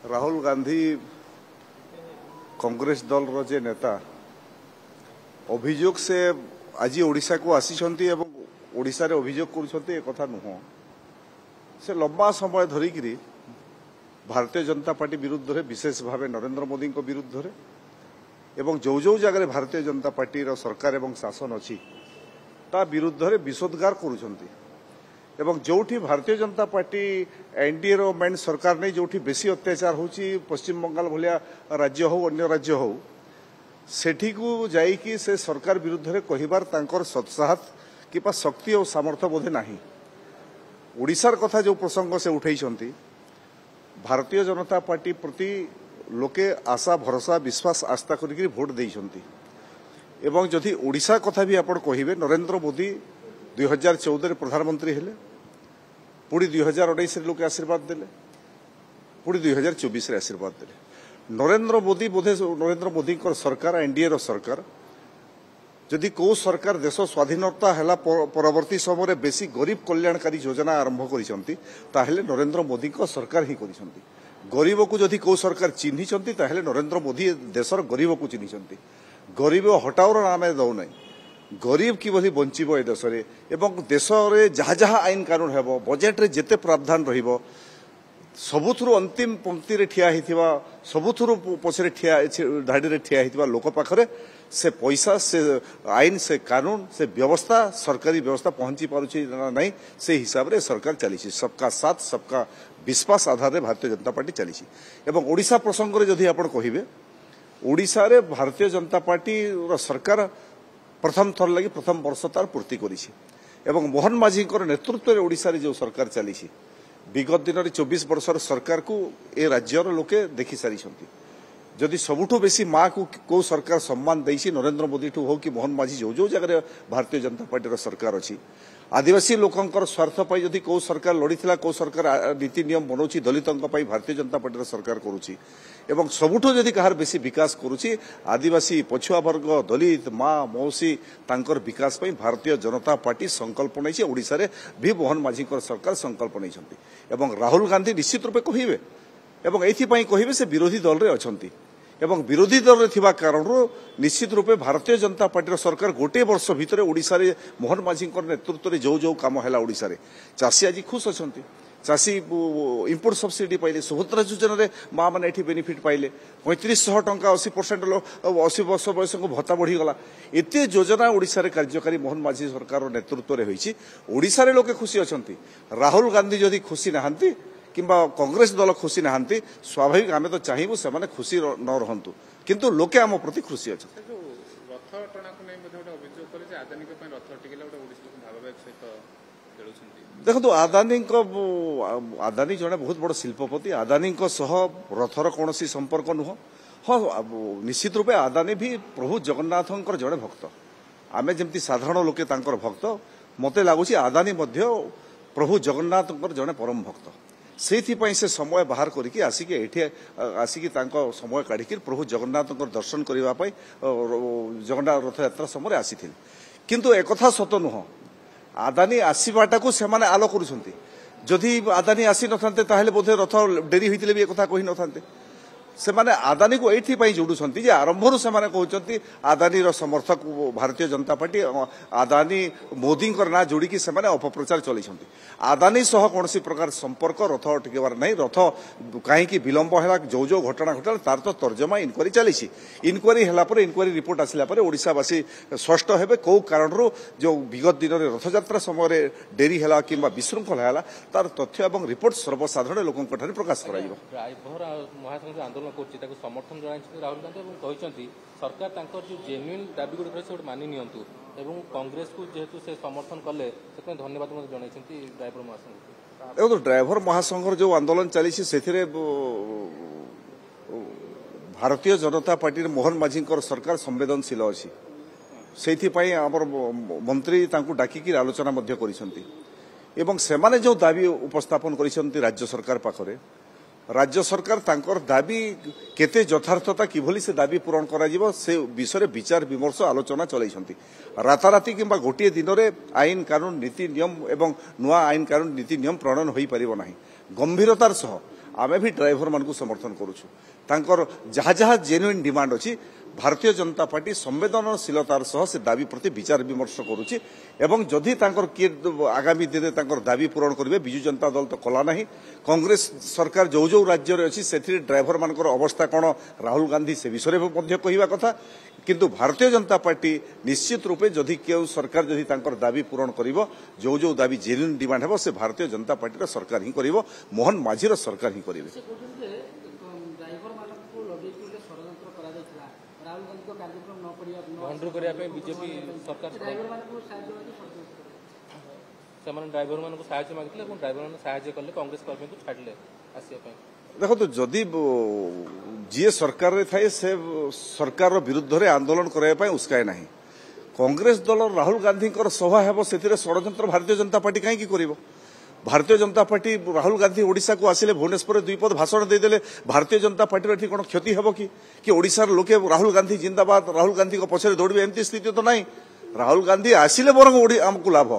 राहुल गांधी कांग्रेस दल रे नेता अभियोग से आज ओडिशा को आसीचंती एवं ओडिशा रे अभियोग करूछंती ए कथा नुह से लंबा समय धरिकी भारतीय जनता पार्टी विरुद्ध रे विशेष भाव नरेंद्र मोदी विरुद्ध रे एवं जो जो जगह भारतीय जनता पार्टी रो सरकार एवं शासन अच्छी ता विरुद्ध रे विशोधगार करूछंती एवं जोठी भारतीय जनता पार्टी एनडीए रो मेन सरकार नहीं जोठी बेसी अत्याचार होची पश्चिम बंगाल भलिया राज्य हो अन्य राज्य हो सेठी को जाईकी से सरकार विरुद्ध रे कहिबार तांकर सत्साहस किपा शक्ति और सामर्थ्य बोधे नाही। ओडिशार कथा जो प्रसंग से उठैछंती भारतीय जनता पार्टी प्रति लोके आशा भरोसा विश्वास आस्था करिक भोट देइछंती एवं जदि ओडिशा कथा भी आपण कहिबे नरेंद्र मोदी 2014 प्रधानमंत्री हेले पुणी 2019 लोके आशीर्वाद देले पुणी 2024 आशीर्वाद देले नरेंद्र मोदी बोधे नरेंद्र मोदी सरकार एनडीए रो सरकार जदि को सरकार देश स्वाधीनता हैला परवर्ती समय बेसी गरीब कल्याणकारी योजना आरंभ करिसंती ताहेले नरेंद्र मोदी को सरकार ही करिसंती गरीब को जदि को सरकार चिन्हिसंती ताहेले नरेंद्र मोदी देशर गरीब को चिन्हिसंती गरीब हटाओर नाम दौ नै गरीब किभली बंचिबो ए देश रे एवं देश रे जहा जहा आईन कानून हेबो बजेट रे जेते प्रावधान रहिबो सबुथुरु अंतिम पंक्ति रे ठिया हिथिबा सबुथुरु पछरे ठिया धाडी रे ठिया हिथिबा लोक पाखरे से पैसा से आईन से कानून से व्यवस्था सरकारी व्यवस्था पहुंची पारुछि नहीं से हिसाब रे सरकार चलीछि सबका साथ सबका विश्वास आधार रे भारतीय जनता पार्टी चलीछि एवं ओडिशा प्रसंग रे जदि आपण कहिबे ओडिशा रे भारतीय जनता पार्टी रो सरकार प्रथम थर लगी प्रथम वर्ष तार पूर्ति करिछि एवं मोहन माझी नेतृत्व रे ओडिशा रे जो सरकार चलीछि विगत दिन में 24 वर्षर सरकार को ए राज्यर लोके देखि सारी जदि सबुठो बेसी माँ को सरकार सम्मान देसी नरेंद्र मोदी ठू हो कि मोहन माझी जो जो जगह भारतीय जनता पार्टी सरकार अच्छी आदिवासी लोकंकर स्वार्थ पाई जदि को सरकार लड़ीला को सरकार नीति नियम बनाऊँच दलितों भारतीय जनता पार्टी सरकार करुच्ची एवं सबुठो जदि कहार बेसी विकास करुच्ची आदिवासी पछुआ वर्ग दलित माँ मौसी तांकर विकास पाई भारतीय जनता पार्टी संकल्प नहीं ओडिशा रे भी मोहन माझी सरकार संकल्प नहीं एवं राहुल गांधी निश्चित रूपे कहिबे एवं एथिपाई कहिबे से विरोधी दल रे अछंती एवं विरोधी दल रे थिबा कारणरो निश्चित रूपे भारतीय जनता पार्टी सरकार गोटे वर्ष भितर ओडिशा रे मोहन माझी नेतृत्व रे जो जो काम हैला ओडिशा रे चासी आज खुश अछंती चासी इंपोर्ट सब्सिडी पाइले सुभद्रा योजना रे माँ मैंने एठी बेनिफिट पाइले 3500 टंका 80% 80 वर्ष बयस को भत्ता बढ़ी गला एते योजना ओडिशा रे कार्यकारी मोहन माझी सरकार नेतृत्व रे होईची ओडिशा रे लोके खुशी अछंती राहुल गांधी जदि खुशी नहांती किंबा कांग्रेस दल खुशी नहांती स्वाभाविक आमे तो चाहिबु से माने खुशी न रहंतु किंतु लोके आम प्रति खुशी अछि रथ टणा को नै मध्ये अभियोग करे जे आदानी के पय रथ टिकेला ओडिशा को भागभाग सहित खेलुछंती देखो आदानी जड़े बहुत बड़ शिल्पपति आदानी सह रथर कौन संपर्क नुह हाँ निश्चित रूपे आदानी भी प्रभु जगन्नाथ जड़े भक्त आमे जमती साधारण लोके तांकर भक्त मते लगुच आदानी मध्य प्रभु जगन्नाथ जड़े परम भक्त से से समय बाहर करके आसिक एठी आसिक समय काढ़ी प्रभु जगन्नाथ दर्शन करने जगन्नाथ रथ यात्रा समय आसी किंतु एक सत नुह आदानी आसवाटा को सेमाने आलो करुछंती जदि आदानी आसी नथांते ताहेले बोधे रथ डेरी होइतिले भी एकथा कहि नथांते सेमाने आदानी को एठी पई जोडुछंती जे आरंभरु सेमाने कहउछंती आदानी रो समर्थक भारतीय जनता पार्टी आदानी मोदी ना जोड़ी की सेमाने अपप्रचार चलैछंती आदानी सह कोनसी प्रकार संपर्क रथ टिकेबार नहीं रथ कहीं विलंब है जो जो घटना घटना तार तो तर्जमा इनक्वारी चली इनक्वारी है इनक्वारी रिपोर्ट आसला ओडिशावासी स्पष्ट हेबे कौ कारण जो विगत दिन में रथयात्रा समय डेरी है कि विशृंखला है तार तथ्य और रिपोर्ट सर्वसाधारण लोकों प्रकाश कर आंदोलन कर समर्थन जन राहुल गांधी सरकार जो जेन्युइन दाबी गुड़ मानि नियंतु एवं कांग्रेस को जेहेतु से समर्थन कले से धन्यवाद जनई ड्राइवर महासंघ देखो ड्राइवर महासंघर जो आंदोलन चली से भारतीय जनता पार्टी मोहन माझी सरकार संवेदनशील अच्छी से मंत्री डाकिकी आलोचना कर जो दाबी उपस्थापन कर राज्य सरकार पाखरे राज्य सरकार तांकर दाबी केते यथार्थता किभली से दाबी पूरण करा से विषय विचार विमर्श आलोचना चलैछंती राताराति किंबा गोटे दिन में आईन कानून नीति नियम एवं नुआ आईन कानून नीति नियम प्रणयन हो पारिबो नाही गंभीरतार सह आमे भी ड्राइवर मान समर्थन करुछु तांकर जहाँ जहाँ जेन्युइन डिमांड अछि भारतीय जनता पार्टी संवेदनशीलतार सह से दाबी प्रति विचार विमर्श करुछि एवं जदि तांकर किए आगामी दिन में तांकर दाबी पूरण करिवे बिजु जनता दल तो कला नहीं कांग्रेस सरकार जो जो राज्य रे अछि सेथि ड्राइवर मानकर अवस्था कोन राहुल गांधी से विषय में मध्य कहिबा कथा किंतु भारतीय जनता पार्टी निश्चित रूपे जदि केउ सरकार जदि तांकर दाबी पूरण करिवो जो जो दाबी जेन्युइन डिमांड हेबो से भारतीय जनता पार्टी सरकार ही करिवो मोहन माझीर सरकार ही करिवे भंडरू करने बीजेपी सरकार ड्राइवर मान साहाय्य मागिले ड्राइवर मान साहाय्य कले कांग्रेस कर्मी को छाड़े आसपा देखो तो जदि जी सरकार रे थाए से सरकार विरुद्ध रे आंदोलन करने उस्काए ना कांग्रेस दल राहुल गांधी सभा हेब से षड्यंत्र भारतीय जनता पार्टी कहीं करिवो भारतीय जनता पार्टी राहुल गांधी ओडिशा को आसिले भुवनेश्वर दुईपद भाषण देदेले भारतीय जनता पार्टी एठी कोन क्षति हेबो कि ओडिशार लोके राहुल गांधी जिंदाबाद राहुल गांधी को पछरे दौड़बे एमती स्थिति तो नहीं राहुल गांधी आसिले बरंग आमको लाभ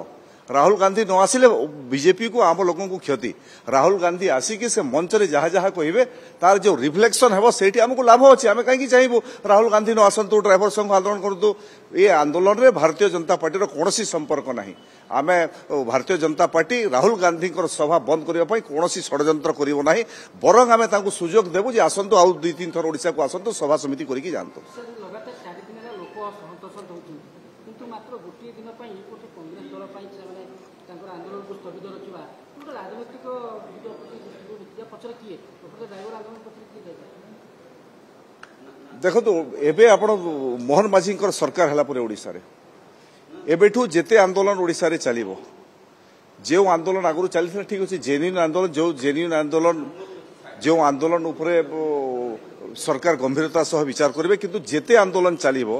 राहुल गांधी न आसिले बीजेपी को आम लोगों को क्षति राहुल गांधी आसिकी से मंच रे जहाँ जहाँ कहे तार जो रिफ्लेक्शन है से आमको लाभ अच्छे आम कहीं चाहबू राहुल गांधी न आसतु ड्राइवर संघ आंदोलन करूँ ये आंदोलन रे भारतीय जनता पार्टी कौन संपर्क नहीं आम भारतीय जनता पार्टी राहुल गांधी सभा बंद करने कौन षड्यंत्र करना बरंग आम सुजोग देवु आसतु आउ 2-3 थर ओडिशा को आसतु सभा समिति करके जातु मात्र गोटे दिन कांग्रेस दल आंदोलन को स्थगित रखा राजनैतिक पचर किए ड्राइवर आंदोलन पचर किए देखो तो एबे आपण मोहन माझी सरकार है ओडिशा रे एबेठू जेते आंदोलन ओडिशा रे चलिबो जो आंदोलन आगु चली ठीक अच्छे जेन्युइन आंदोलन जो जेन्युइन आंदोलन जो आंदोलन उपरे सरकार गंभीरता सह विचार करेंगे किंतु जेते आंदोलन चलिबो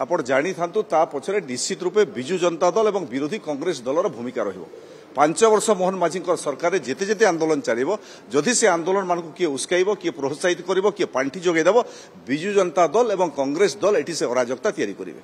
आपण जानी थांतु ता पछरे निश्चित रूपे बिजु जनता दल एवं विरोधी कांग्रेस दलर भूमिका रहिबो 5 वर्ष मोहन माझी सरकार जेते जेते आंदोलन चलिबो जदि से आंदोलन मान किए उस्काइबो किए प्रोत्साहित करिवो किए पांठी जोगै देबो बिजु जनता दल एवं कांग्रेस दल एठी से अराजकता तैयारी करिवे।